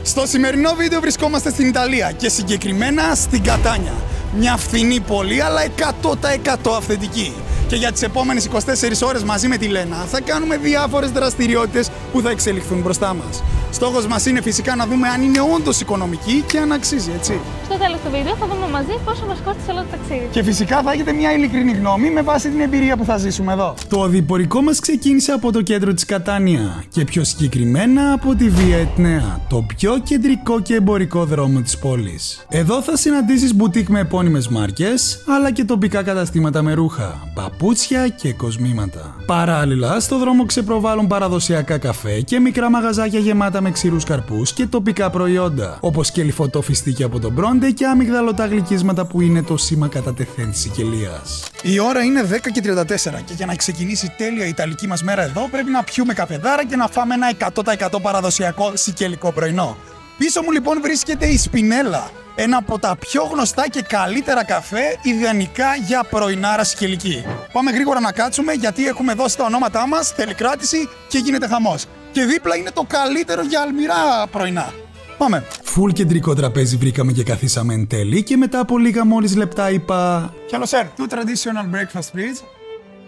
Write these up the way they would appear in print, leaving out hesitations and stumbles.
Στο σημερινό βίντεο βρισκόμαστε στην Ιταλία και συγκεκριμένα στην Κατάνια. Μια φθηνή πόλη, αλλά 100% αυθεντική. Και για τις επόμενες 24 ώρες μαζί με τη Λένα θα κάνουμε διάφορες δραστηριότητες που θα εξελιχθούν μπροστά μας. Στόχος μας είναι φυσικά να δούμε αν είναι όντως οικονομική και αν αξίζει, έτσι. Στο τέλος του βίντεο θα δούμε μαζί πόσο μας κόστησε όλο το ταξίδι. Και φυσικά θα έχετε μια ειλικρινή γνώμη με βάση την εμπειρία που θα ζήσουμε εδώ. Το οδηπορικό μας ξεκίνησε από το κέντρο της Κατάνια και πιο συγκεκριμένα από τη Βία Ετνέα, το πιο κεντρικό και εμπορικό δρόμο της πόλης. Εδώ θα συναντήσεις μπουτίκ με επώνυμες μάρκες, αλλά και τοπικά καταστήματα με ρούχα, παπούτσια και κοσμήματα. Παράλληλα, στο δρόμο ξεπροβάλλουν παραδοσιακά καφέ και μικρά μαγαζάκια γεμάτα με ξηρούς καρπούς και τοπικά προϊόντα, όπως και λιφωτό φιστίκι από τον Μπρόντε και αμυγδαλωτά γλυκίσματα που είναι το σήμα κατά τεθέν της Σικελίας. Η ώρα είναι 10:34 και για να ξεκινήσει τέλεια η ιταλική μας μέρα εδώ πρέπει να πιούμε καφεδάρα και να φάμε ένα 100% παραδοσιακό σικελικό πρωινό. Πίσω μου λοιπόν βρίσκεται η Σπινέλα, ένα από τα πιο γνωστά και καλύτερα καφέ ιδανικά για πρωινάρα σικελική. Πάμε γρήγορα να κάτσουμε γιατί έχουμε δώσει τα ονόματά μας, θέλει κράτηση και γίνεται χαμός. Και δίπλα είναι το καλύτερο για αλμυρά πρωινά. Πάμε. Φουλ κεντρικό τραπέζι βρήκαμε και καθίσαμε εν τέλει και μετά από λίγα μόλις λεπτά είπα Hello sir, two traditional breakfast please.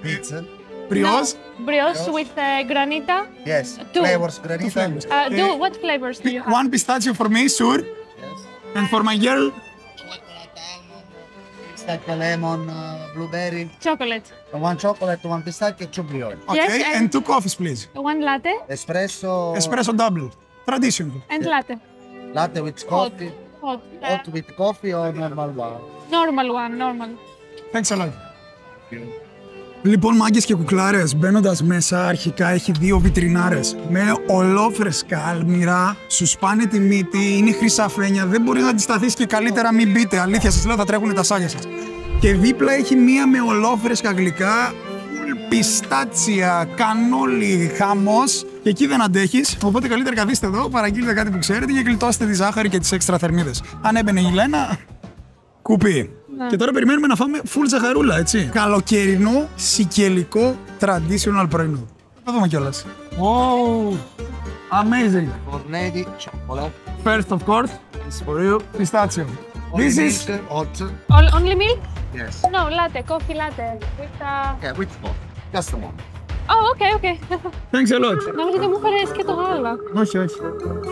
Pizza. Brioche? Brioche with granita. Yes. Two. Flavors, granita. flavors. What flavors do you have? One pistachio for me, sure. Yes. And for my girl? Chocolate almond, pistachio lemon, blueberry. Chocolate. One chocolate, one pistachio, two brioche. Okay, Yes, and two coffees please. One latte Espresso. Espresso double. Traditional. and latte. Latte with Hot. coffee. Hot. Hot with coffee or normal one. Normal one, normal. Thanks a lot. Λοιπόν, μάγκες και κουκλάρες, μπαίνοντας μέσα, αρχικά έχει δύο βιτρινάρες με ολόφρεσκα αλμυρά, σου σπάνε τη μύτη, είναι χρυσαφένια, δεν μπορείς να αντισταθείς και καλύτερα μην μπείτε. Αλήθεια σας λέω, θα τρέχουν τα σάγια σας. Και δίπλα έχει μία με ολόφρεσκα γλυκά, πιστάτσια, κανόλι, χαμός. Και εκεί δεν αντέχεις, οπότε καλύτερα καθίστε εδώ, παραγγείλετε κάτι που ξέρετε και γλιτώστε τη ζάχαρη και τις έξτρα θερμίδες. Αν έμπαινε η Λένα, κουπί. Ναι. Και τώρα περιμένουμε να φάμε full ζαχαρούλα, έτσι. Καλοκαιρινό, σικελικό, traditional πρωινό. Θα δούμε κιόλας. Oh, amazing. Cornetti, chocolate. First, of course, It's for you. pistachio. This is Hot. Only milk? Yes. No, latte, coffee latte. With, Okay, with both. Just a moment. Oh, okay, okay. thanks a lot. Νόμιζα ότι μου έφερες και το γάλα. Όχι, όχι.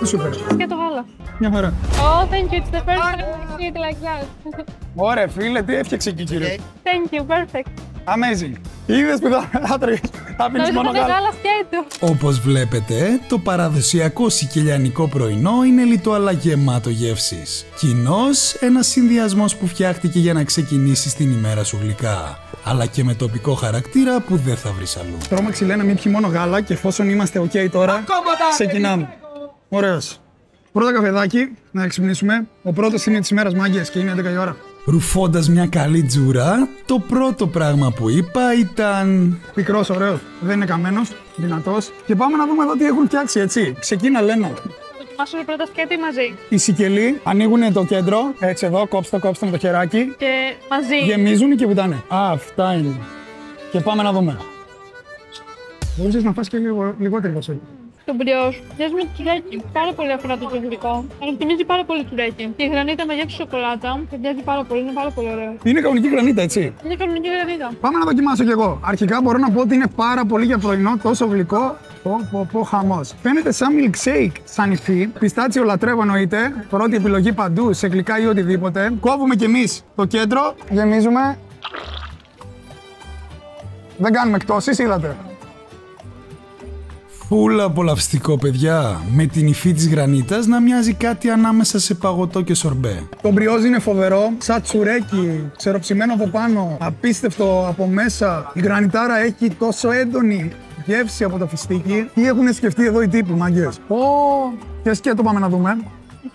Τι σου φέρεις. Και το γάλα. Μια χαρά. Oh, thank you. It's the first time I see it like that. Ωραία, φίλε, τι έφτιαξε εκεί, κύριε. Thank you, perfect. Amazing. Είδες που θα πίνεις Νόμιζα μόνο ότι είναι γάλα. γάλα σκέτο. Όπως βλέπετε, το παραδοσιακό σικελιανικό πρωινό είναι λιτό αλλά γεμάτο γεύσεις. Κοινώς, ένας συνδυασμός που φτιάχτηκε για να ξεκινήσεις την ημέρα σου γλυκά, αλλά και με τοπικό χαρακτήρα που δεν θα βρεις αλλού. Τρόμαξε λέει να μην πιει μόνο γάλα και εφόσον είμαστε ok τώρα, ξεκινάμε. Ωραίος. Πρώτα καφεδάκι, να ξυπνήσουμε. Ο πρώτος είναι της ημέρας, μάγκες, και είναι 11 η ώρα. Ρουφώντας μια καλή τζούρα, το πρώτο πράγμα που είπα ήταν... Πικρός, ωραίος. Δεν είναι καμένος, δυνατός. Και πάμε να δούμε εδώ τι έχουν φτιάξει, έτσι. Ξεκίνα, Λένα. Δοκιμάσουμε πρώτα σκέτη μαζί. Οι σικελοί ανοίγουν το κέντρο, έτσι εδώ, κόψτε με το χεράκι. Και μαζί. Γεμίζουν και βουτάνε. Α, αυτά είναι. Και πάμε να δούμε. Μπορείς να φας και λιγότερο βασίλειο. Το μπριός. Μοιάζει με τσουρέκι. Πάρα πολύ αφορά το γλυκό. Αλλά θυμίζει πάρα πολύ τσουρέκι. Και η γρανίτα με γεύση σοκολάτα. Και μοιάζει πάρα πολύ. Είναι πάρα πολύ ωραίο. Είναι κανονική γρανίτα, έτσι. Είναι κανονική γρανίτα. Πάμε να δοκιμάσω κι εγώ. Αρχικά μπορώ να πω ότι είναι πάρα πολύ για πρωινό, τόσο γλυκό. Χαμός. Φαίνεται σαν milkshake, σαν υφή. Πιστάτσιο λατρεύω εννοείται. Πρώτη επιλογή παντού, σε γλυκά ή οτιδήποτε. Κόβουμε κι εμείς το κέντρο, γεμίζουμε. Δεν κάνουμε εκτόσεις, είδατε. Φουλ απολαυστικό, παιδιά, με την υφή της γρανίτας να μοιάζει κάτι ανάμεσα σε παγωτό και σορμπέ. Το μπριόζ είναι φοβερό, σαν τσουρέκι, ξεροψημένο από πάνω, απίστευτο από μέσα. Η γρανιτάρα έχει τόσο έντονη γεύση από το φιστίκι. Τι έχουν σκεφτεί εδώ οι τύποι, μάγκες. Και σκέτο πάμε να δούμε.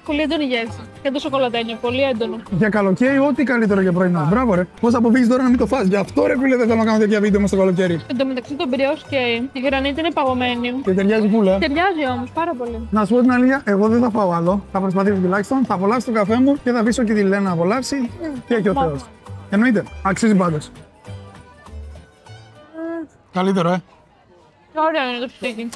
Πολύ έντονη γεύση. Και το σοκολατένιο. Πολύ έντονο. Για καλοκαίρι, ό,τι καλύτερο για πρωινό. Μπράβο, ρε. Πώς θα αποφύγεις τώρα να μην το φας. Γι' αυτό, ρε φίλε, δεν θέλω να κάνω τέτοια βίντεο μες στο καλοκαίρι. Εν τω μεταξύ το μπριός και η γρανίτα είναι παγωμένη. Και ταιριάζει πουλα. Ταιριάζει όμως πάρα πολύ. Να σου πω την αλήθεια, εγώ δεν θα φάω άλλο. Θα προσπαθήσω τουλάχιστον, θα απολαύσω το καφέ μου και θα αφήσω και τη Λένα να απολαύσει. Και ο Θεός. Εννοείται. Αξίζει πάντως. Καλύτερο, Ωραίο είναι το σπίτι.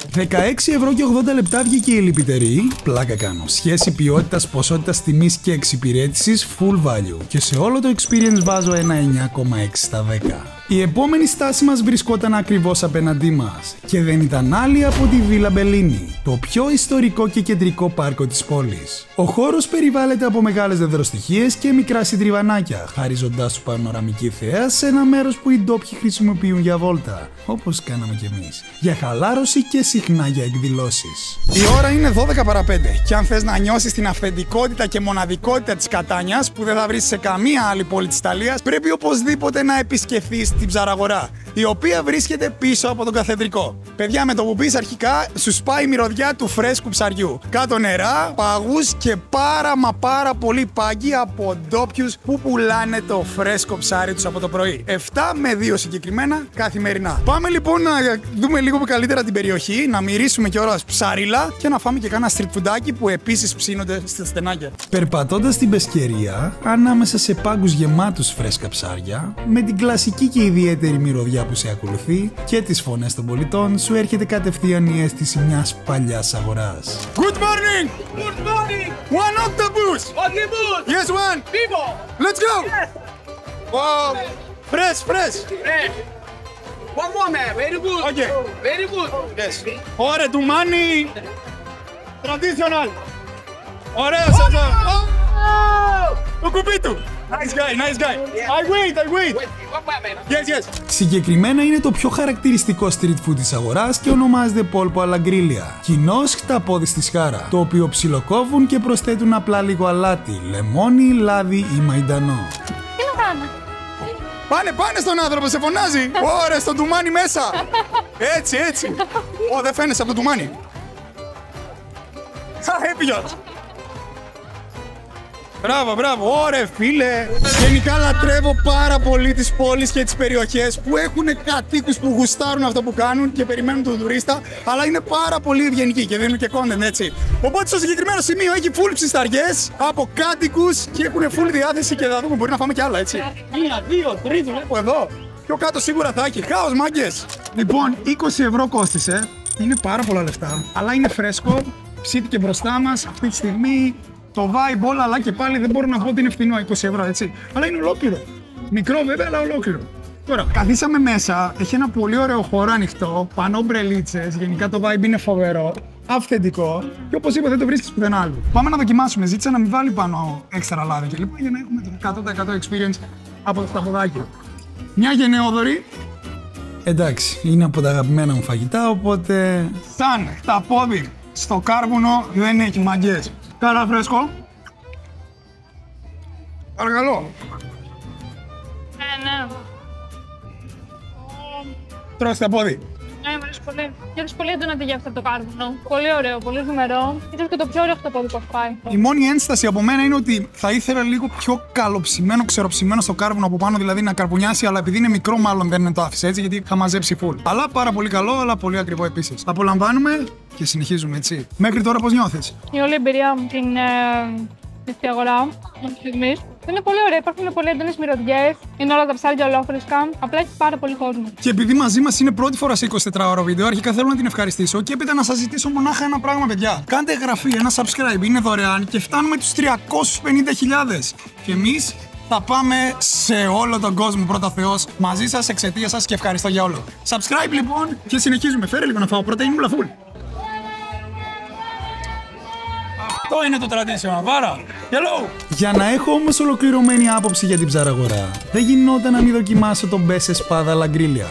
16 ευρώ και 80 λεπτά βγήκε η λυπητερή. Πλάκα κάνω. Σχέση ποιότητας, ποσότητας, τιμής και εξυπηρέτησης full value. Και σε όλο το experience βάζω ένα 9,6 στα 10. Η επόμενη στάση μας βρισκόταν ακριβώς απέναντί μας και δεν ήταν άλλη από τη Βίλα Μπελίνι, το πιο ιστορικό και κεντρικό πάρκο της πόλης. Ο χώρος περιβάλλεται από μεγάλες δεδροστοιχίες και μικρά συντριβανάκια, χαρίζοντάς του πανοραμική θέα σε ένα μέρος που οι ντόπιοι χρησιμοποιούν για βόλτα, όπως κάναμε κι εμείς, για χαλάρωση και συχνά για εκδηλώσεις. Η ώρα είναι 12 παρά 5 και αν θες να νιώσεις την αυθεντικότητα και μοναδικότητα της Κατάνιας που δεν θα βρεις σε καμία άλλη πόλη της Ιταλίας, πρέπει οπωσδήποτε να επισκεφθείς την ψαραγορά, η οποία βρίσκεται πίσω από τον καθεδρικό. Παιδιά, με το που πεις αρχικά, σου σπάει η μυρωδιά του φρέσκου ψαριού. Κάτω νερά, παγούς και πάρα πολύ πάγκοι από ντόπιους που πουλάνε το φρέσκο ψάρι τους από το πρωί. 7 με 2 συγκεκριμένα καθημερινά. Πάμε λοιπόν να δούμε λίγο καλύτερα την περιοχή, να μυρίσουμε και ώρα ψάριλα και να φάμε και κάνα street foodάκι που επίσης ψήνονται στα στενάκια. Περπατώντας την πεσκερία, ανάμεσα σε πάγκους γεμάτους φρέσκα ψάρια, με την κλασική και ιδιαίτερη μυρωδιά που σε ακολουθεί και τις φωνές των πολιτών, σου έρχεται κατευθείαν η αίσθηση μιας παλιάς αγοράς. Good morning! Good morning! One octopus! Octopus! Yes, one! Vivo! Let's go! Yes! Wow! Fresh! Fresh! One moment! Very good! Okay. Very good! Yes! Ωραία, του μάνι! Traditional! Ωραία, σας! Το κουπί του! Nice guy! I wait! Wait, one moment! Yes, yes. Συγκεκριμένα είναι το πιο χαρακτηριστικό street food της αγοράς και ονομάζεται Polpo alla Griglia. Κοινώς χταπόδι στη σχάρα, το οποίο ψιλοκόβουν και προσθέτουν απλά λίγο αλάτι, λεμόνι, λάδι ή μαϊντανό. Τι να κάνω. Πάνε στον άνθρωπο, σε φωνάζει! Ωραία, στο τουμάνι μέσα! Έτσι! Δεν φαίνεσαι από το τουμάνι. Έπιγε! Μπράβο, ωραία φίλε! Γενικά λατρεύω πάρα πολύ τις πόλεις και τις περιοχές που έχουν κατοίκους που γουστάρουν αυτό που κάνουν και περιμένουν τον τουρίστα, αλλά είναι πάρα πολύ ευγενικοί και δίνουν και content, έτσι. Οπότε στο συγκεκριμένο σημείο έχει full ψισταριές από κάτοικους και έχουν full διάθεση και θα δούμε, μπορεί να φάμε κι άλλα, έτσι. 1, 2, 3, βλέπω εδώ. Πιο κάτω σίγουρα θα έχει. Χάος, μάγκες! Λοιπόν, 20 ευρώ κόστισε. Είναι πάρα πολλά λεφτά, αλλά είναι φρέσκο. Ψήθηκε μπροστά μας αυτή τη στιγμή. Το vibe όλα, αλλά και πάλι δεν μπορώ να πω ότι είναι φθηνό 20 ευρώ, έτσι. Αλλά είναι ολόκληρο. Μικρό βέβαια, αλλά ολόκληρο. Τώρα, καθίσαμε μέσα, έχει ένα πολύ ωραίο χώρο ανοιχτό, πάνω ομπρελίτσες, γενικά το vibe είναι φοβερό, αυθεντικό και όπως είπα δεν το βρίσκεις πουθενά άλλο. Πάμε να δοκιμάσουμε, ζήτησα να μην βάλει πάνω έξτρα λάδι και λοιπόν για να έχουμε το 100% experience από το σταφοδάκι. Μια γενναιόδορη. Εντάξει, είναι από τα αγαπημένα μου φαγητά, οπότε... Σαν χταπόδι στο κάρβουνο δεν έχει μαγκές. Κάρα φρέσκο. Παρακαλώ. Ναι. Τρώστε τα πόδι. Ναι, μου αρέσει πολύ. Νιώθεις πολύ έντονα τη γεύση από το κάρβουνο. Πολύ ωραίο, πολύ ζουμερό. Ίσως και το πιο ωραίο χταπόδι που έχει πάει. Η μόνη ένσταση από μένα είναι ότι θα ήθελα λίγο πιο καλοψημένο, ξεροψημένο στο κάρβουνο από πάνω, δηλαδή να καρπουνιάσει, αλλά επειδή είναι μικρό, μάλλον δεν το άφησε έτσι, γιατί θα μαζέψει full. Αλλά πάρα πολύ καλό, αλλά πολύ ακριβό επίσης. Απολαμβάνουμε και συνεχίζουμε, έτσι. Μέχρι τώρα πώς νιώθεις? Η όλη εμπειρία μου στην αγορά μέχρι στιγμής είναι πολύ ωραία. Υπάρχουν πολύ έντονες μυρωδιές. Είναι όλα τα ψάρια ολόφρεσκα. Απλά έχει πάρα πολύ κόσμο. Και επειδή μαζί μας είναι πρώτη φορά σε 24ωρο βίντεο, αρχικά θέλω να την ευχαριστήσω και έπειτα να σας ζητήσω μονάχα ένα πράγμα, παιδιά. Κάντε εγγραφή, ένα subscribe, είναι δωρεάν και φτάνουμε τους 350.000. Και εμείς θα πάμε σε όλο τον κόσμο, πρώτα Θεός, μαζί σας, εξαιτίας σας και ευχαριστώ για όλο. Subscribe λοιπόν και συνεχίζουμε. Φέρε λίγο να φάω πρωτεΐνη full. Αυτό είναι το traditional, βάρα. Hello! Για να έχω όμως ολοκληρωμένη άποψη για την ψαραγορά, δεν γινόταν να μην δοκιμάσω τον Μπέσε Σπάδα alla Griglia.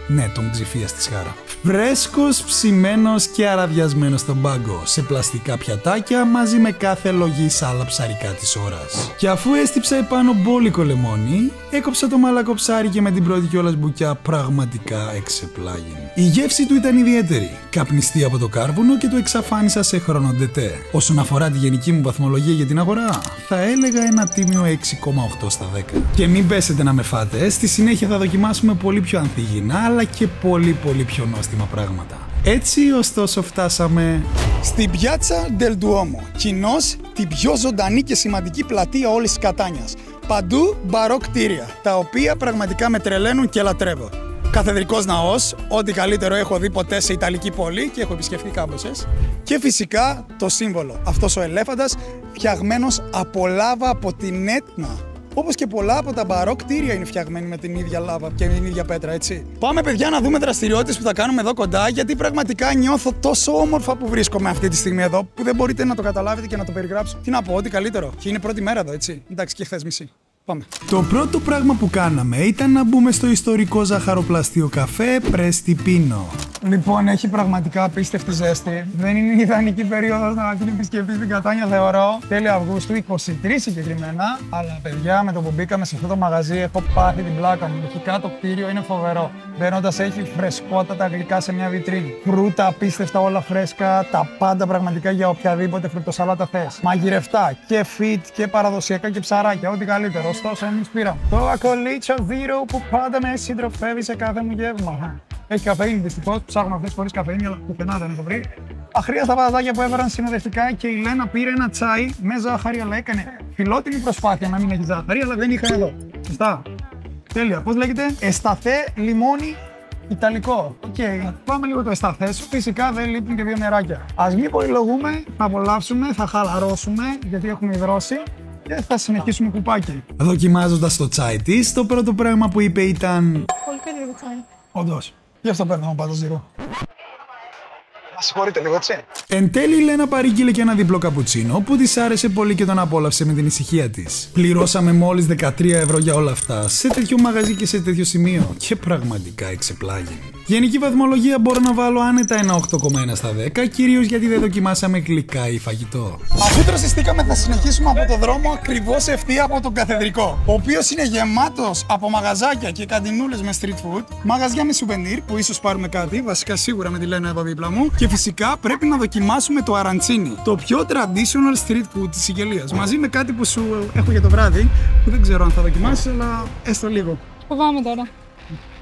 Ναι, τον ψηφία στη σχάρα. Φρέσκος, ψημένος και αραδιασμένος στον πάγκο, σε πλαστικά πιατάκια μαζί με κάθε λογή σάλα ψαρικά της ώρας. Και αφού έστυψα επάνω μπόλικο λεμόνι, έκοψα το μαλακό ψάρι και με την πρώτη κιόλας μπουκιά πραγματικά εξεπλάγιν. Η γεύση του ήταν ιδιαίτερη, καπνιστή από το κάρβουνο και το εξαφάνισα σε χρονοτετέ. Όσον αφορά τη γενική μου βαθμολογία για την αγορά, θα έλεγα ένα τίμιο 6,8 στα 10. Και μην πέσετε να με φάτε, στη συνέχεια θα δοκιμάσουμε πολύ πιο ανθυγιεινά, αλλά και πολύ πιο νόστιμα πράγματα. Έτσι, ωστόσο, φτάσαμε στην Piazza del Duomo, κοινώς την πιο ζωντανή και σημαντική πλατεία όλης της Κατάνιας. Παντού μπαρόκ κτίρια, τα οποία πραγματικά με τρελαίνουν και λατρεύω. Καθεδρικός ναός, ό,τι καλύτερο έχω δει ποτέ σε Ιταλική πόλη και έχω επισκεφτεί κάμποσες. Και φυσικά το σύμβολο, αυτός ο ελέφαντας φτιαγμένος από λάβα από την Έτνα. Όπως και πολλά από τα μπαρόκ κτίρια είναι φτιαγμένοι με την ίδια λάβα και την ίδια πέτρα, έτσι. Πάμε, παιδιά, να δούμε δραστηριότητες που θα κάνουμε εδώ κοντά, γιατί πραγματικά νιώθω τόσο όμορφα που βρίσκομαι αυτή τη στιγμή εδώ, που δεν μπορείτε να το καταλάβετε και να το περιγράψω. Τι να πω, ό,τι καλύτερο. Και είναι πρώτη μέρα εδώ, έτσι. Εντάξει, και χθες μισή. Πάμε. Το πρώτο πράγμα που κάναμε ήταν να μπούμε στο ιστορικό ζαχαροπλαστείο καφέ Πρέστι Πίνο. Λοιπόν, έχει πραγματικά απίστευτη ζέστη. Δεν είναι ιδανική περίοδος να την επισκεφτεί στην Κατάνια, θεωρώ. Τέλη Αυγούστου, 23 συγκεκριμένα. Αλλά παιδιά, με το που μπήκαμε σε αυτό το μαγαζί, έχω πάθει την πλάκα μου. Αρχικά το κτίριο είναι φοβερό. Μπαίνοντας, έχει φρεσκότατα γλυκά σε μια βιτρίνη. Φρούτα απίστευτα, όλα φρέσκα. Τα πάντα πραγματικά για οποιαδήποτε φρουτοσαλάτα θες. Μαγειρευτά και fit και παραδοσιακά και ψαράκια, ό,τι καλύτερο. Ωστόσο, εμείς πήραμε το ακολίτσο Zero που πάντα με συντροφεύει σε κάθε μου γεύμα. Έχει καφέινη, δυστυχώς. Ψάχνω αυτές χωρίς καφέινη, αλλά πουθενά δεν το βρει. Αχρίαστα πατατάκια που έβαλαν συνοδευτικά και η Λένα πήρε ένα τσάι με ζάχαρη, αλλά έκανε φιλότιμη προσπάθεια να μην έχει ζάχαρη, αλλά δεν είχα εδώ. Σωστά. Τέλεια. Πώς λέγεται? Εσταθέ λιμόνι ιταλικό. Οκ. Πάμε λίγο το εσταθέ σου. Φυσικά δεν λείπουν και δύο νεράκια. Ας μην πολυλογούμε, θα απολαύσουμε, θα χαλαρώσουμε, γιατί έχουμε υδρώσει. Και θα συνεχίσουμε κουπάκι. Δοκιμάζοντας το τσάι της, το πρώτο πράγμα που είπε ήταν Πολύ περίεργο τσάι. Όντως. Γι' αυτό παίρνω πάντως ζύρο. Μας συγχωρείτε λίγο, έτσι. Εν τέλει, η Λένα παρήγγειλε και ένα διπλό καπουτσίνο που της άρεσε πολύ και τον απόλαυσε με την ησυχία της. Πληρώσαμε μόλις 13 ευρώ για όλα αυτά, σε τέτοιο μαγαζί και σε τέτοιο σημείο, και πραγματικά εξεπλάγει. Γενική βαθμολογία μπορώ να βάλω άνετα ένα 8,1 στα 10, κυρίως γιατί δεν δοκιμάσαμε γλυκά ή φαγητό. Αφού τροσιστήκαμε, θα συνεχίσουμε από το δρόμο ακριβώς ευθεία από τον Καθεδρικό, ο οποίος είναι γεμάτος από μαγαζάκια και καντινούλες με street food, μαγαζιά με σουβενίρ που ίσως πάρουμε κάτι, βασικά σίγουρα με τη Λένα εδώ δίπλα μου, και φυσικά πρέπει να δοκιμάσουμε το αранτσίνι, το πιο traditional street food της Σικελίας, μαζί με κάτι που σου έχω για το βράδυ, που δεν ξέρω αν θα δοκιμάσεις, αλλά έστω λίγο. Φοβάμαι τώρα.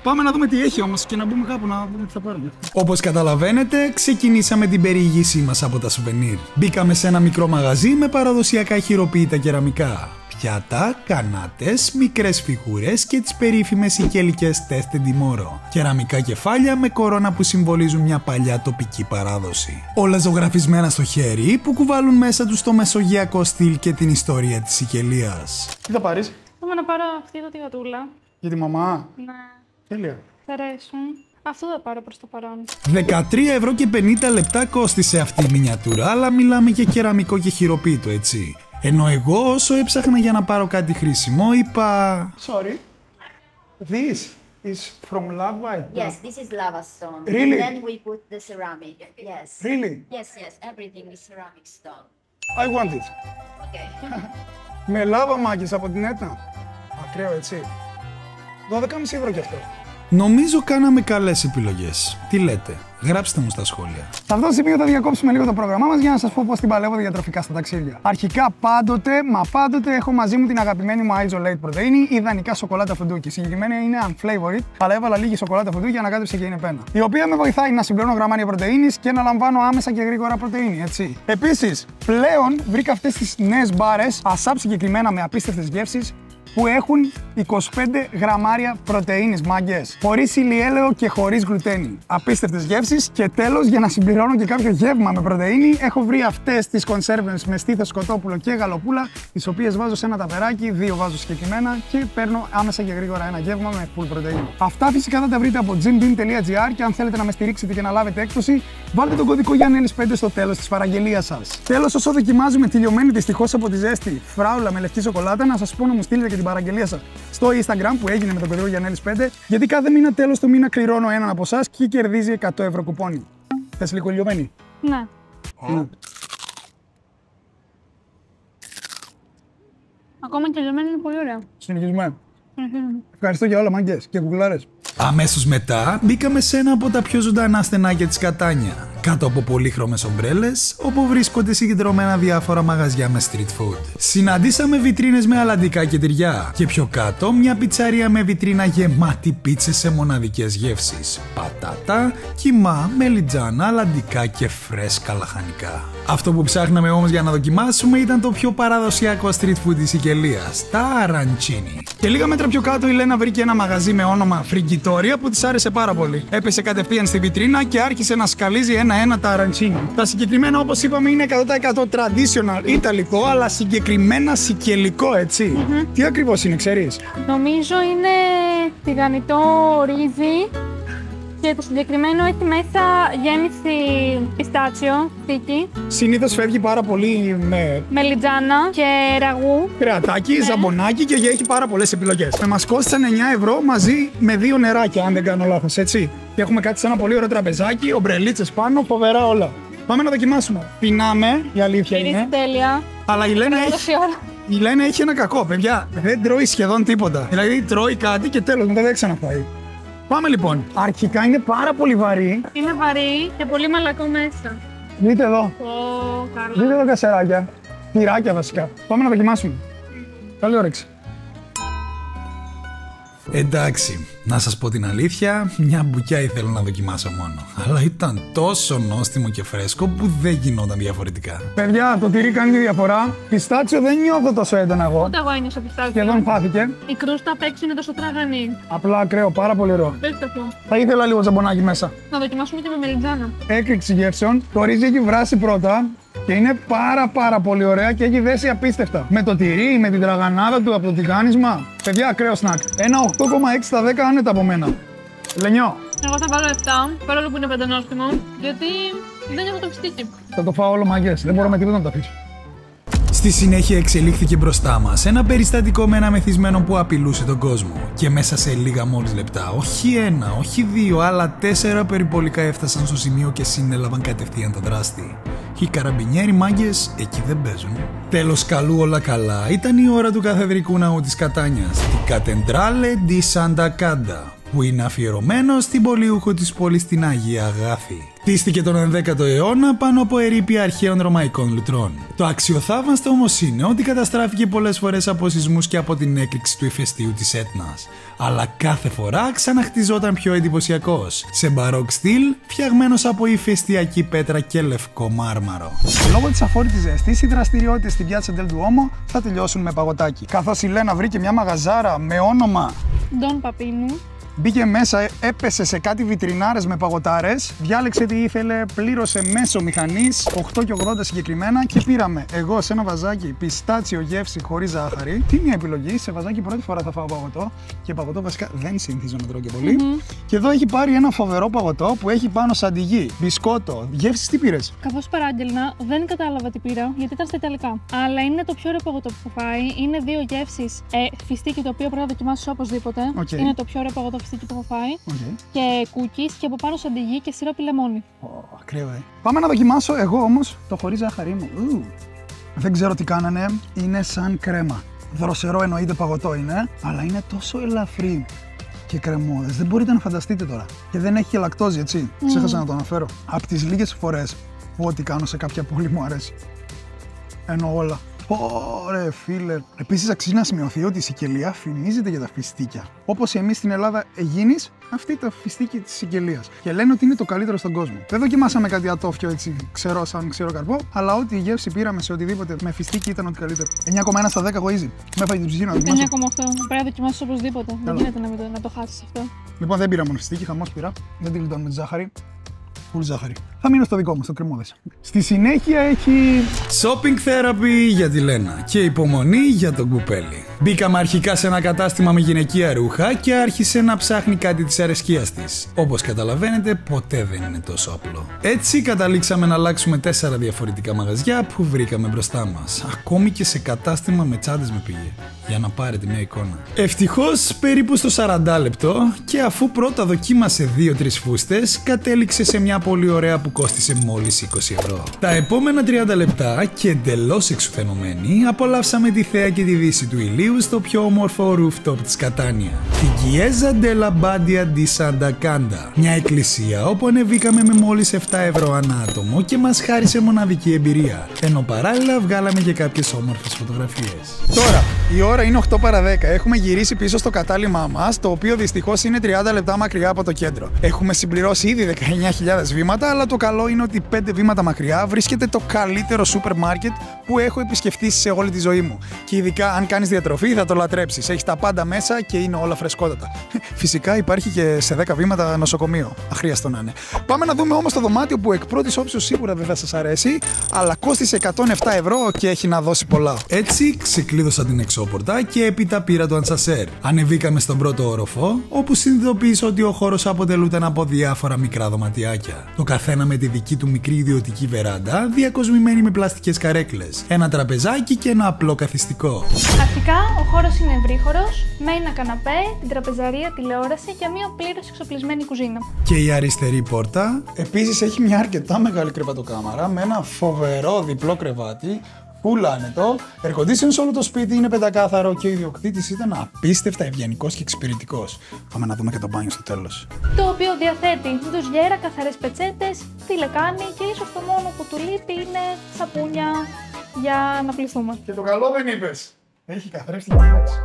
Πάμε να δούμε τι έχει όμως και να μπούμε κάπου να δούμε τι θα πάρουμε. Όπως καταλαβαίνετε, ξεκινήσαμε την περιήγησή μας από τα σουβενίρ. Μπήκαμε σε ένα μικρό μαγαζί με παραδοσιακά χειροποίητα κεραμικά. Πιάτα, κανάτες, μικρές φιγούρες και τις περίφημες σικέλικες τέστε ντιμόρο. Κεραμικά κεφάλια με κορώνα που συμβολίζουν μια παλιά τοπική παράδοση. Όλα ζωγραφισμένα στο χέρι που κουβάλουν μέσα τους το μεσογειακό στυλ και την ιστορία της Σικελίας. Τι θα πάρεις? Θέλω να πάρω αυτή εδώ τη γατούλα. Για τη μαμά. Ναι. Τέλεια. Θα αρέσουν. Αυτό θα πάρω προς το παρόν. 13 ευρώ και 50 λεπτά κόστισε αυτή η μινιατούρα, αλλά μιλάμε για κεραμικό και χειροποίητο, έτσι. Ενώ εγώ όσο έψαχνα για να πάρω κάτι χρήσιμο, είπα... Sorry. This is from lava? Yes, this is lava stone. Really? Then we put the ceramic. Yes. Really? Yes, yes. Everything is ceramic stone. I want it. Okay. Με λάβα μάγκες από την Έτνα. Ακραίο, έτσι. 12,5 ευρώ κι αυτό. Νομίζω κάναμε καλές επιλογές. Τι λέτε? Γράψτε μου στα σχόλια. Σε αυτό το σημείο θα διακόψουμε λίγο το πρόγραμμά μας για να σας πω πώς την παλεύω διατροφικά στα ταξίδια. Αρχικά πάντοτε έχω μαζί μου την αγαπημένη μου Isolate πρωτεΐνη, ιδανικά σοκολάτα φουντούκι. Συγκεκριμένα είναι unflavored, αλλά έβαλα λίγη σοκολάτα φουντούκι για να κάτεψε και είναι πένα. Η οποία με βοηθάει να συμπληρώνω γραμμάρια πρωτεΐνης και να λαμβάνω άμεσα και γρήγορα πρωτεΐνη, έτσι. Επίσης, πλέον βρήκα αυτές τις νέες μπάρες, ASAP συγκεκριμένα με απίστευτες γεύσεις, που έχουν 25 γραμμάρια πρωτεΐνης, μάγκες. Χωρίς ηλιέλαιο και χωρίς γλουτένι. Απίστευτες γεύσεις. Και τέλος, για να συμπληρώνω και κάποιο γεύμα με πρωτεΐνη, έχω βρει αυτές τις κονσέρβες με στήθος, σκοτόπουλο και γαλοπούλα, τις οποίες βάζω σε ένα ταπεράκι, 2 βάζω συγκεκριμένα και παίρνω άμεσα και γρήγορα ένα γεύμα με full πρωτεΐνη. Αυτά φυσικά θα τα βρείτε από gymbean.gr και αν θέλετε να με στηρίξετε και να λάβετε έκπτωση, βάλτε τον κωδικό Γιαννέλης 5 στο τέλος της παραγγελίας σας. Τέλος, όσο δοκιμάζουμε τη λιωμένη δυστυχώς από τη ζέστη φράουλα με λευκή σοκολάτα, να σας πω να μου στείλετε και την παραγγελία σας στο Instagram που έγινε με τον κωδικό Γιαννέλης 5, γιατί κάθε μήνα τέλος του μήνα κληρώνω έναν από εσάς και κερδίζει 100 ευρώ κουπόνι. Θες λίγο λιωμένη? Ναι. Ακόμα και λιωμένη είναι πολύ ωραία. Συνεχίζουμε. Ευχαριστώ για όλα, μάγκες και κουκλάρες. Αμέσως μετά μπήκαμε σε ένα από τα πιο ζωντανά στενάκια της Κατάνια, κάτω από πολύχρωμες ομπρέλες, όπου βρίσκονται συγκεντρωμένα διάφορα μαγαζιά με street food. Συναντήσαμε βιτρίνες με αλαντικά και τυριά και πιο κάτω μια πιτσαρία με βιτρίνα γεμάτη πίτσες σε μοναδικές γεύσεις. Πατάτα, κιμά, μελιτζάνα, αλαντικά και φρέσκα λαχανικά. Αυτό που ψάχναμε όμως για να δοκιμάσουμε ήταν το πιο παραδοσιακό street food της Σικελίας, τα arancini. Και λίγα μέτρα πιο κάτω η Λένα βρήκε ένα μαγαζί με όνομα Friggitoria που της άρεσε πάρα πολύ. Έπεσε κατευθείαν στη βιτρίνα και άρχισε να σκαλίζει ένα-ένα τα arancini. Τα συγκεκριμένα, όπως είπαμε, είναι 100% traditional ιταλικό, αλλά συγκεκριμένα σικελικό, έτσι. Τι ακριβώς είναι, ξέρεις? Νομίζω είναι τηγανιτό ρύζι και το συγκεκριμένο έχει μέσα γέμιση πιστάτσιο, στίκι. Συνήθως φεύγει πάρα πολύ με Μελιτζάνα και ραγού. κρεατάκι, ζαμπονάκι και έχει πάρα πολλές επιλογές. Μας κόστησαν 9 ευρώ μαζί με 2 νεράκια, αν δεν κάνω λάθος, έτσι. Και έχουμε κάτι σε ένα πολύ ωραίο τραπεζάκι, ομπρελίτσες πάνω, φοβερά όλα. Πάμε να δοκιμάσουμε. Πεινάμε, η αλήθεια είναι. Τέλεια. Αλλά η Λένα έχει ένα κακό, παιδιά. Δεν τρώει σχεδόν τίποτα. Δηλαδή τρώει κάτι και τέλος, μετά δεν ξαναφάει. Πάμε λοιπόν. Αρχικά είναι πάρα πολύ βαρύ. Είναι βαρύ και πολύ μαλακό μέσα. Δείτε εδώ. Καλά. Δείτε εδώ κασεράκια. Τυράκια βασικά. Πάμε να δοκιμάσουμε. Καλή όρεξη. Εντάξει, να σας πω την αλήθεια, μια μπουκιά ήθελα να δοκιμάσω μόνο. Αλλά ήταν τόσο νόστιμο και φρέσκο που δεν γινόταν διαφορετικά. Παιδιά, το τυρί κάνει τη διαφορά. Πιστάτσιο δεν νιώθω τόσο έντονα εγώ. Ούτε εγώ ένιωσα πιστάτσιο. Σχεδόν χάθηκε. Η κρούστα απ' έξω είναι τόσο τραγανή. Απλά ακραίο, πάρα πολύ ωραίο. Πέστευτο. Θα ήθελα λίγο ζαμπονάκι μέσα. Να δοκιμάσουμε και με μελιτζάνα. Έκρηξη γεύσεων. Το ρύζι έχει βράσει πρώτα. Και είναι πάρα πολύ ωραία και έχει δέσει απίστευτα. Με το τυρί, με την τραγανάδα του από το τηγάνισμα. Παιδιά, ακραίο σνακ. Ένα 8,6 στα 10 άνετα από μένα. Λενιό. Εγώ θα βάλω 7, παρόλο που είναι πεντανόστιμο, γιατί δεν έχω το φιστίκι. Θα το φάω όλο μαγκές. Δεν μπορώ με τίποτα να το αφήσω. Στη συνέχεια εξελίχθηκε μπροστά μας ένα περιστατικό με ένα μεθυσμένο που απειλούσε τον κόσμο. Και μέσα σε λίγα μόλις λεπτά, όχι ένα, όχι δύο, αλλά 4 περιπολικά έφτασαν στο σημείο και συνέλαβαν κατευθείαν τον δράστη. Οι καραμπινιέροι μάγκες εκεί δεν παίζουν. Τέλος καλού όλα καλά, ήταν η ώρα του καθεδρικού ναού της Κατάνιας, τη Cattedrale di Santa Canda, που είναι αφιερωμένο στην πολιούχο της πόλης την Αγία Αγάθη. Χτίστηκε τον 11ο αιώνα πάνω από ερείπια αρχαίων ρωμαϊκών λουτρών. Το αξιοθαύμαστο όμως είναι ότι καταστράφηκε πολλές φορές από σεισμούς και από την έκρηξη του ηφαιστείου της Έτνας. Αλλά κάθε φορά ξαναχτιζόταν πιο εντυπωσιακός, σε μπαρόκ στυλ, φτιαγμένος από ηφαιστειακή πέτρα και λευκό μάρμαρο. Λόγω της αφόρητης ζεστής, οι δραστηριότητες στην Piazza del Duomo θα τελειώσουν με παγωτάκι. Καθώς η Λένα βρήκε μια μαγαζάρα με όνομα Ντον Παπίνου. Μπήκε μέσα, έπεσε σε κάτι βιτρινάρες με παγωτάρες, διάλεξε τι ήθελε, πλήρωσε μέσω μηχανής, 8,80 συγκεκριμένα και πήραμε εγώ σε ένα βαζάκι πιστάτσιο γεύση χωρίς ζάχαρη. Τι μια επιλογή, σε βαζάκι πρώτη φορά θα φάω παγωτό και παγωτό βασικά δεν συνηθίζω να τρώω και πολύ. Και εδώ έχει πάρει ένα φοβερό παγωτό που έχει πάνω σαντιγί, μπισκότο. Γεύσεις τι πήρες? Καθώς παράγγελνα, δεν κατάλαβα τι πήρα, γιατί ήταν στα ιταλικά. Αλλά είναι το πιο ωραίο παγωτό που έχω φάει. Είναι 2 γεύσεις. Φιστίκι, το οποίο πρέπει να δοκιμάσεις οπωσδήποτε. Okay. Είναι το πιο ωραίο παγωτό φιστίκι που έχω φάει. Okay. Και cookies και από πάνω σαντιγί και σιρόπι λεμόνι. Ακραίο, Πάμε να δοκιμάσω εγώ όμως το χωρίς ζάχαρη μου. Δεν ξέρω τι κάνανε. Είναι σαν κρέμα. Δροσερό εννοείται παγωτό είναι, αλλά είναι τόσο ελαφρύ και κρεμώδες. Δεν μπορείτε να φανταστείτε τώρα. Και δεν έχει και λακτόζη, έτσι. Ξέχασα να το αναφέρω. Από τις λίγες φορές που ό,τι κάνω σε κάποια πόλη μου αρέσει. Εννοώ όλα. Ωραία, φίλε. Επίσης, αξίζει να σημειωθεί ότι η Σικελία φημίζεται για τα φιστίκια. Όπως εμείς στην Ελλάδα Αιγίνης, αυτή το φιστίκι της Σικελίας. Και λένε ότι είναι το καλύτερο στον κόσμο. Δεν δοκιμάσαμε κάτι ατόφιο έτσι, ξερό σαν ξερό καρπό, αλλά ό,τι γεύση πήραμε σε οτιδήποτε με φιστίκι ήταν ότι καλύτερο. 9,1 στα 10 εγώ easy. Με έφαγε την ψυχή να δοκιμάσω. 9,8. Πρέπει να δοκιμάσεις οπωσδήποτε. Δεν γίνεται να το χάσεις αυτό. Λοιπόν, δεν πήρα μόνο φιστίκι, χαμός πήρα. Δεν τη λιτώνουμε τη ζάχαρη. Φουλ ζάχαρη. Θα μείνω στο δικό μου, στο κρεμόδες. Στη συνέχεια έχει shopping therapy για τη Λένα και υπομονή για τον κουπέλι. Μπήκαμε αρχικά σε ένα κατάστημα με γυναικεία ρούχα και άρχισε να ψάχνει κάτι της αρεσκίας της. Όπως καταλαβαίνετε, ποτέ δεν είναι τόσο απλό. Έτσι καταλήξαμε να αλλάξουμε 4 διαφορετικά μαγαζιά που βρήκαμε μπροστά μας. Ακόμη και σε κατάστημα με τσάντες με πήγε. Για να πάρετε μια εικόνα. Ευτυχώς περίπου στο 40 λεπτό και αφού πρώτα δοκίμασε 2-3 φούστες, κατέληξε σε μια πολύ ωραία που κόστισε μόλις 20 ευρώ. Τα επόμενα 30 λεπτά και εντελώς εξουθενωμένοι απολαύσαμε τη θέα και τη δύση του ηλίου στο πιο όμορφο rooftop της Κατάνια. Την Chiesa della Badia di Santa Canda. Μια εκκλησία όπου ανεβήκαμε με μόλις 7 ευρώ ανά άτομο και μας χάρισε μοναδική εμπειρία. Ενώ παράλληλα βγάλαμε και κάποιες όμορφες φωτογραφίες. Τώρα, η ώρα είναι 8 παρα 10. Έχουμε γυρίσει πίσω στο κατάλημά μας, το οποίο δυστυχώς είναι 30 λεπτά μακριά από το κέντρο. Έχουμε συμπληρώσει ήδη 19.000 10.000 βήματα, αλλά το καλό είναι ότι 5 βήματα μακριά βρίσκεται το καλύτερο σούπερ μάρκετ που έχω επισκεφτεί σε όλη τη ζωή μου. Και ειδικά αν κάνεις διατροφή θα το λατρέψεις. Έχει τα πάντα μέσα και είναι όλα φρεσκότατα. Φυσικά υπάρχει και σε 10 βήματα νοσοκομείο. Αχρίαστο να είναι. Πάμε να δούμε όμως το δωμάτιο που εκ πρώτης όψεως σίγουρα δεν θα σας αρέσει, αλλά κόστισε 107 ευρώ και έχει να δώσει πολλά. Έτσι ξεκλείδωσα την εξώπορτα και έπειτα πήρα το ανσασέρ. Ανεβήκαμε στον πρώτο όροφο, όπου συνειδητοποίησα ότι ο χώρος αποτελούταν από διάφορα μικρά δωματιάκια. Το καθένα με τη δική του μικρή ιδιωτική βεράντα, διακοσμημένη με πλαστικές καρέκλες, ένα τραπεζάκι και ένα απλό καθιστικό. Αρχικά, ο χώρος είναι ευρύχωρος, με ένα καναπέ, την τραπεζαρία, τηλεόραση και μια πλήρως εξοπλισμένη κουζίνα. Και η αριστερή πόρτα επίσης έχει μια αρκετά μεγάλη κρεβατοκάμαρα με ένα φοβερό διπλό κρεβάτι. Full άνετο, air condition σε όλο το σπίτι, είναι πεντακάθαρο και ο ιδιοκτήτης ήταν απίστευτα ευγενικός και εξυπηρετικός. Πάμε να δούμε και το μπάνιο στο τέλος. Το οποίο διαθέτει ντουζιέρα, καθαρές πετσέτες, τηλεκάνη και ίσως το μόνο που του λείπει είναι σαπούνια για να πληθούμε. Και το καλό δεν είπες. Έχει καθρέφτη και φλέξη.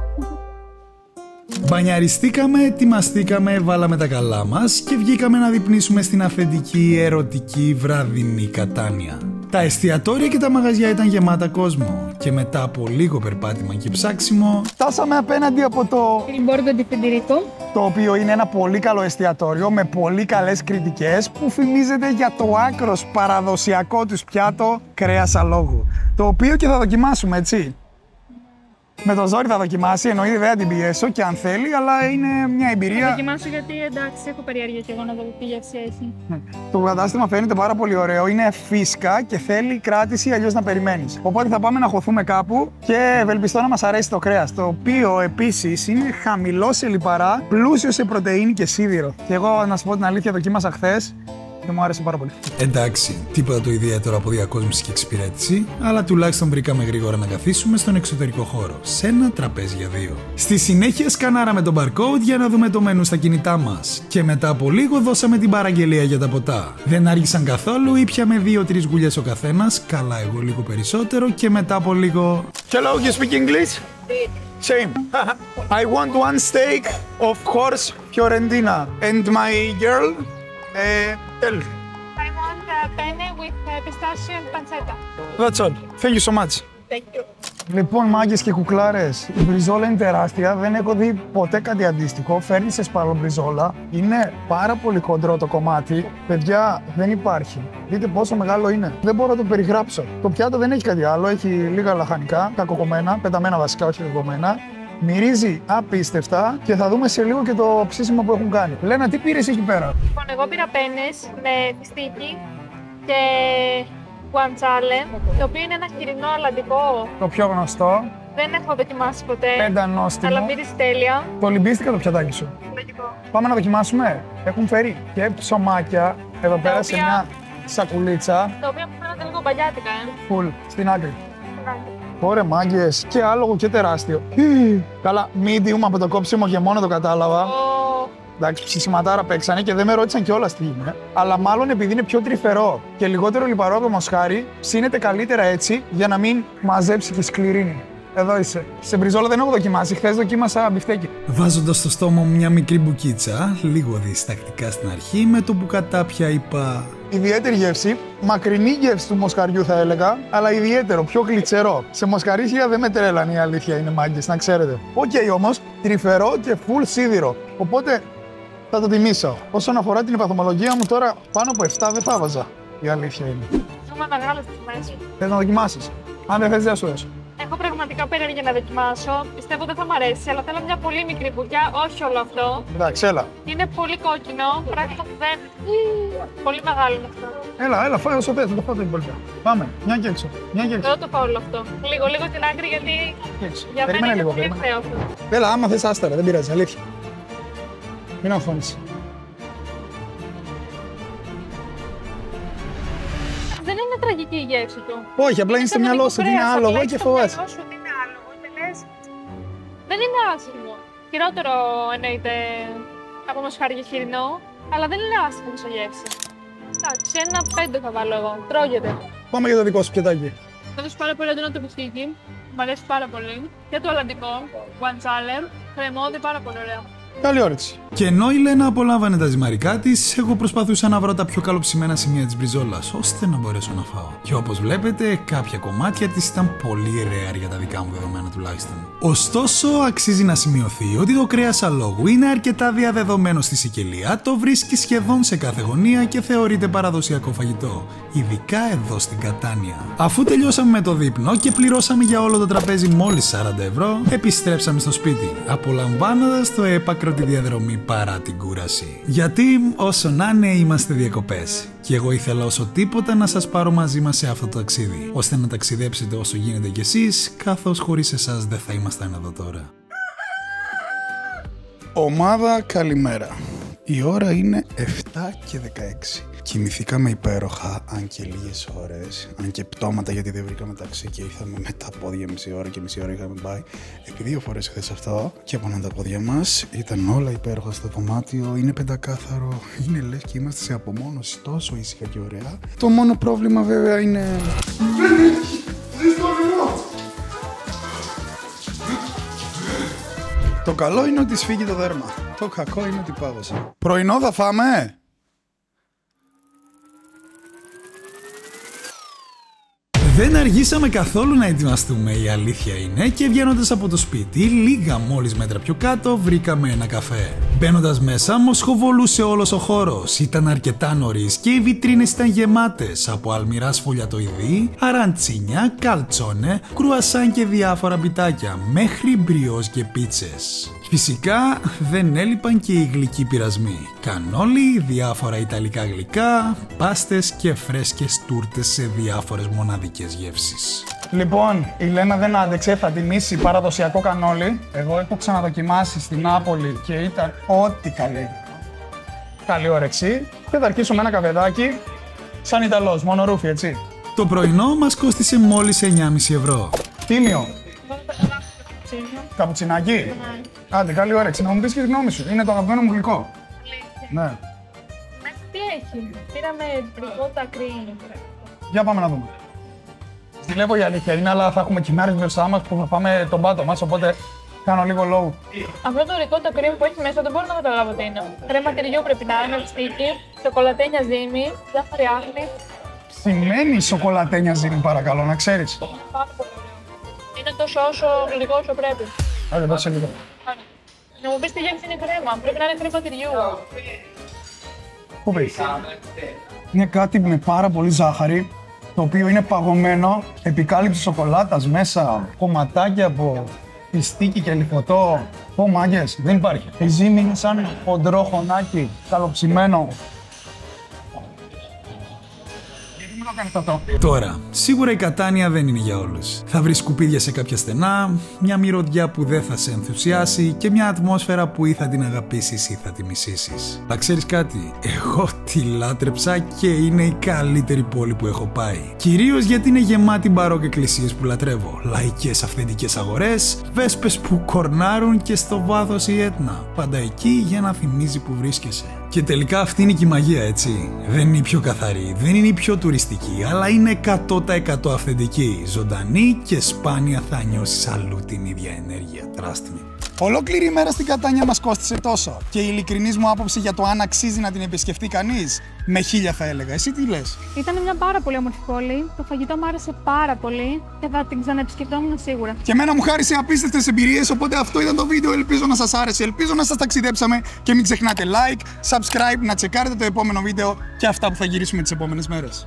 Μπανιαριστήκαμε, ετοιμαστήκαμε, βάλαμε τα καλά μας και βγήκαμε να δειπνήσουμε στην αφεντική ερωτική βραδινή Κατάνια. Τα εστιατόρια και τα μαγαζιά ήταν γεμάτα κόσμο και μετά από λίγο περπάτημα και ψάξιμο φτάσαμε απέναντι από το Borgo di Federico, το οποίο είναι ένα πολύ καλό εστιατόριο με πολύ καλές κριτικές που φημίζεται για το άκρος παραδοσιακό τους πιάτο κρέας αλόγου, το οποίο και θα δοκιμάσουμε, έτσι. Με το ζόρι θα δοκιμάσει, εννοείται δεν θα την πιέσω και αν θέλει, αλλά είναι μια εμπειρία. θα δοκιμάσω γιατί εντάξει έχω περιέργεια και εγώ να δω τι γεύση έχει. Το κατάστημα φαίνεται πάρα πολύ ωραίο, είναι φύσκα και θέλει κράτηση, αλλιώς να περιμένεις. Οπότε θα πάμε να χωθούμε κάπου και ευελπιστώ να μας αρέσει το κρέας, το οποίο επίσης είναι χαμηλό σε λιπαρά, πλούσιο σε πρωτεΐνη και σίδηρο. Και εγώ να σου πω την αλήθεια, δοκίμασα χθες. Και μου άρεσε πάρα πολύ. Εντάξει, τίποτα το ιδιαίτερο από διακόσμηση και εξυπηρέτηση, αλλά τουλάχιστον βρήκαμε γρήγορα να καθίσουμε στον εξωτερικό χώρο, σε ένα τραπέζι για δύο. Στη συνέχεια σκανάραμε το barcode για να δούμε το μενού στα κινητά μας. Και μετά από λίγο δώσαμε την παραγγελία για τα ποτά. Δεν άργησαν καθόλου, ήπιαμε 2-3 γουλιές ο καθένας, καλά εγώ λίγο περισσότερο και μετά από λίγο. Hello, you speak English? Same. I want one steak of horse Fiorentina and my girl. Tell. I want penne with pistachio and pancetta. That's all. Thank you so much. Thank you. Λοιπόν, μάγκες και κουκλάρες, η μπριζόλα είναι τεράστια, δεν έχω δει ποτέ κάτι αντίστοιχο. Φέρνει σε σπαλομπριζόλα, είναι πάρα πολύ χοντρό το κομμάτι. Παιδιά, δεν υπάρχει. Δείτε πόσο μεγάλο είναι. Δεν μπορώ να το περιγράψω. Το πιάτο δεν έχει κάτι άλλο, έχει λίγα λαχανικά, κακοκομμένα, πεταμένα βασικά, όχι κακοκομμένα. Μυρίζει απίστευτα και θα δούμε σε λίγο και το ψήσιμο που έχουν κάνει. Λένα, τι πήρες εκεί πέρα? Λοιπόν, εγώ πήρα πένες με φιστίκι και γουαντσάλε, το οποίο είναι ένα χοιρινό αλλαντικό. Το πιο γνωστό. Δεν έχω δοκιμάσει ποτέ, Πεντανόστιμο. αλλά μύριζε τέλεια. Το λυμπίστηκα το πιατάκι σου. Λογικό. Πάμε να δοκιμάσουμε. Έχουν φέρει και ψωμάκια εδώ πέρα σε μια σακουλίτσα. Τα οποία μου φαίνονται λίγο παλιάτικα, Φουλ, στην άκρη. Ωραία, μάγκες. Και άλογο και τεράστιο. Καλά, medium από το κόψιμο και μόνο το κατάλαβα. Εντάξει, ψησιματάρα παίξανε και δεν με ρώτησαν κιόλας τι είναι. Αλλά μάλλον επειδή είναι πιο τρυφερό και λιγότερο λιπαρό από το μοσχάρι, ψήνεται καλύτερα έτσι για να μην μαζέψει και σκληρίνει. Εδώ είσαι. Σε μπριζόλα δεν έχω δοκιμάσει. Χθες δοκίμασα μπιφτέκι. Βάζοντας στο στόμα μου μια μικρή μπουκίτσα, λίγο διστακτικά στην αρχή, με το που κατάπια είπα. Ιδιαίτερη γεύση. Μακρινή γεύση του μοσχαριού θα έλεγα, αλλά ιδιαίτερο, πιο γλιτσερό. Σε μοσχαρίσια δεν με τρέλανε, η αλήθεια είναι, μάγκες, να ξέρετε. Οκ, όμως, τρυφερό και full σίδηρο. Οπότε θα το τιμήσω. Όσον αφορά την βαθμολογία μου, τώρα πάνω από 7 δεν θα βάζα. Η αλήθεια είναι. Έχουμε μεγάλες τιμές. Θες να δοκιμάσεις? Αν δεν θες, δεν σου έσω. Έχω πραγματικά περιέργεια να δοκιμάσω. Πιστεύω δεν θα μ' αρέσει, αλλά θέλω μια πολύ μικρή μπουκιά, όχι όλο αυτό. Εντάξει, έλα. Είναι πολύ κόκκινο, πράγμα που δεν. Πολύ μεγάλο είναι αυτό. Έλα, φάε όσο θες, δεν το φάω το υπόλοιπα. Πάμε, μια και έξω. Μια και έξω. Δεν το πάω όλο αυτό. Λίγο την άκρη γιατί. Για μένα Περίμενε είναι λίγο, πολύ περίμενε. ευθέο αυτό. Έλα, άμα θες άστερα, δεν πειράζει, αλήθεια. Μην αγχώνεις. Δεν είναι τραγική η γεύση του. Όχι, απλά είναι στο μυαλό σου ότι είναι άλογο και φοβάσαι. Δεν είναι άσχημο. Χειρότερο εννοείται από μοσχάρι και χοιρινό, αλλά δεν είναι άσχημο σε γεύση. Εντάξει, ένα 5 θα βάλω εγώ. Τρώγεται. Πάμε για το δικό σου πιατάκι. Θα δώσω πάρα πολύ έντονο το μπιφτίκι. Μ' αρέσει πάρα πολύ. Και το αλλαντικό, γουαντσάλε, κρεμόδι, πάρα πολύ ωραία. Καλή όρεξη. Και ενώ η Λένα απολάμβανε τα ζυμαρικά της, εγώ προσπαθούσα να βρω τα πιο καλοψημένα σημεία της μπριζόλας, ώστε να μπορέσω να φάω. Και όπως βλέπετε, κάποια κομμάτια της ήταν πολύ rare για τα δικά μου δεδομένα τουλάχιστον. Ωστόσο, αξίζει να σημειωθεί ότι το κρέας αλόγου είναι αρκετά διαδεδομένο στη Σικελία, το βρίσκει σχεδόν σε κάθε γωνία και θεωρείται παραδοσιακό φαγητό, ειδικά εδώ στην Κατάνια. Αφού τελειώσαμε με το δείπνο και πληρώσαμε για όλο το τραπέζι μόλις 40 ευρώ, επιστρέψαμε στο σπίτι, απολαμβάνοντας το έπακρο τη διαδρομή παρά την κούραση. Γιατί όσο να είναι είμαστε διακοπές. Και εγώ ήθελα όσο τίποτα να σας πάρω μαζί μας σε αυτό το ταξίδι, ώστε να ταξιδέψετε όσο γίνεται κι εσείς, καθώς χωρίς εσάς δεν θα ήμασταν εδώ τώρα. Ομάδα, καλημέρα. Η ώρα είναι 7 και 16. Κοιμηθήκαμε υπέροχα, αν και λίγες ώρες, αν και πτώματα γιατί δεν βρήκαμε ταξί και ήρθαμε με τα πόδια μισή ώρα και μισή ώρα είχαμε πάει επί 2 φορές χθες αυτό και πονάνε τα πόδια μας. Ήταν όλα υπέροχα στο δωμάτιο, είναι πεντακάθαρο, είναι λες και είμαστε σε απομόνωση τόσο ήσυχα και ωραία. Το μόνο πρόβλημα βέβαια είναι... Το καλό είναι ότι σφίγγει το δέρμα. Το κακό είναι ότι πάγωσε. Πρωινό θα φάμε! Δεν αργήσαμε καθόλου να ετοιμαστούμε, η αλήθεια είναι, και βγαίνοντας από το σπίτι, λίγα μόλις μέτρα πιο κάτω, βρήκαμε ένα καφέ. Μπαίνοντας μέσα, μοσχοβολούσε όλος ο χώρος. Ήταν αρκετά νωρίς και οι βιτρίνες ήταν γεμάτες από αλμυρά σφολιατοειδή, αραντσίνια, καλτσόνε, κρουασάν και διάφορα μπιτάκια, μέχρι μπριός και πίτσες. Φυσικά δεν έλειπαν και οι γλυκοί πειρασμοί. Κανόλι, διάφορα ιταλικά γλυκά, πάστες και φρέσκες τούρτες σε διάφορες μοναδικές γεύσεις. Λοιπόν, η Λένα δεν άντεξε, θα τιμήσει παραδοσιακό κανόλι. Εγώ έχω ξαναδοκιμάσει στην Νάπολη και ήταν ό,τι καλή. Καλή όρεξη. Και θα αρχίσουμε ένα καφεδάκι, σαν Ιταλός, μόνο ρούφι, έτσι. Το πρωινό μας κόστισε μόλις 9,5 ευρώ. Τίμιο. Καπουτσινάκι. Άντε, καλή όρεξη. Να μου πεις και τη γνώμη σου. Είναι το αγαπημένο μου γλυκό. Ναι. Τι έχει. Πήραμε τριχότα κρύο. Για πάμε να δούμε. Ζηλεύω η αλήθεια είναι, αλλά θα έχουμε κοινάρες μπροστά μας που θα πάμε τον πάτο μας, οπότε κάνω λίγο low. Αυτό το ριχότα κρύο που έχει μέσα δεν μπορώ να καταλάβω τι είναι. Κρέμα τυριού πρέπει να είναι, στίκι, σοκολατένια ζύμη, ζάχαρη άχνη. Σημαίνει σοκολατένια ζύμη, παρακαλώ, να ξέρεις. Πάρα πολύ ωραίο. Είναι τόσο όσο γλυκό όσο πρέπει. Άντε, δώσε λίγο. Να μου πεις τι γεύση είναι κρέμα. Πρέπει να είναι κρέμα τυριού. Πού βρεις? Είναι κάτι με πάρα πολύ ζάχαρη, το οποίο είναι παγωμένο, επικάλυψη σοκολάτας μέσα, κομματάκια από πιστίκι και λιφωτό. Πω μάγκες, δεν υπάρχει. Η ζύμη είναι σαν χοντρό χωνάκι, καλοψημένο. Τώρα, σίγουρα η Κατάνια δεν είναι για όλους. Θα βρεις σκουπίδια σε κάποια στενά, μια μυρωδιά που δεν θα σε ενθουσιάσει και μια ατμόσφαιρα που ή θα την αγαπήσεις ή θα τη μισήσεις. Να ξέρεις κάτι, εγώ τη λάτρεψα και είναι η καλύτερη πόλη που έχω πάει. Κυρίως γιατί είναι γεμάτη μπαρόκ εκκλησίες που λατρεύω, λαϊκές αυθεντικές αγορές, βέσπες που κορνάρουν και στο βάθος η Έτνα. Πάντα εκεί για να θυμίζει που βρίσκεσαι. Και τελικά αυτή είναι και η μαγεία, έτσι. Δεν είναι η πιο καθαρή, δεν είναι η πιο τουριστική, αλλά είναι 100% αυθεντική, ζωντανή και σπάνια θα νιώσεις αλλού την ίδια ενέργεια. Trust me. Ολόκληρη η μέρα στην Κατάνια μας κόστισε τόσο. Και η ειλικρινής μου άποψη για το αν αξίζει να την επισκεφτεί κανείς, με 1000 θα έλεγα. Εσύ τι λες? Ήταν μια πάρα πολύ όμορφη πόλη. Το φαγητό μου άρεσε πάρα πολύ και θα την ξαναεπισκεφτόμουν σίγουρα. Και εμένα μου χάρισε απίστευτες εμπειρίες, οπότε αυτό ήταν το βίντεο. Ελπίζω να σας άρεσε, ελπίζω να σας ταξιδέψαμε και μην ξεχνάτε like, subscribe, να τσεκάρετε το επόμενο βίντεο και αυτά που θα γυρίσουμε τις επόμενες μέρες.